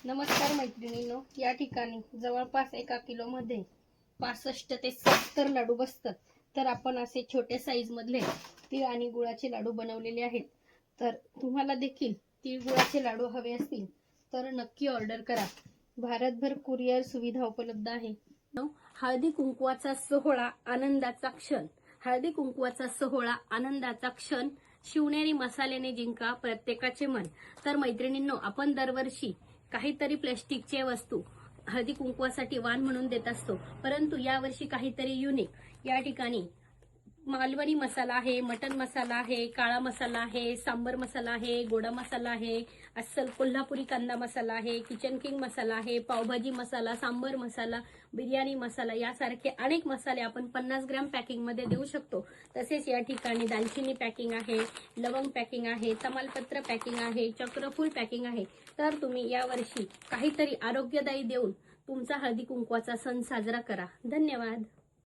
नमस्कार मैत्रिणींनो, या ठिकाणी जवळपास 1 किलोमध्ये 65 ते 70 लाडू बसतात। तर आपण असे छोटे साईज मधले तीळ आणि गुळाचे लाडू बनवलेले आहेत। तर तुम्हाला देखील तीळ गुळाचे लाडू हवे असतील तर नक्की ऑर्डर करा। भारतभर कुरिअर सुविधा उपलब्ध आहे। हळदी कुंकवाचा सोहळा आनंदाचा क्षण, हळदी कुंकवाचा सोहळा आनंदाचा क्षण, शिवनेरी मसाल्याने जिंका प्रत्येकाचे मन। तर मैत्रिणींनो, आपण दरवर्षी काहीतरी प्लास्टिकचे वस्तू हळदी कुंकवासाठी वाण म्हणून देत असतो, परंतु यावर्षी काहीतरी युनिक। या ठिकाणी मालवणी मसाला आहे, मटन मसाला आहे, काळा मसाला आहे, सांबर मसाला आहे, गोडा मसाला आहे, अस्सल कोल्हापुरी कांदा मसाला आहे, किचन किंग मसाला आहे, पावभाजी मसाला, सांबर मसाला, बिर्याणी मसाला यासारखे अनेक मसाले आपण 50 ग्रॅम पॅकिंग मध्ये देऊ शकतो। तसेच या ठिकाणी दालचिनी पॅकिंग आहे, लवंग पॅकिंग आहे, तमालपत्र पॅकिंग आहे, चक्रफूल पॅकिंग आहे। तर तुम्ही यावर्षी काहीतरी आरोग्यदायी देऊन तुमचा हळदी कुंकवाचा सण साजरा करा। धन्यवाद।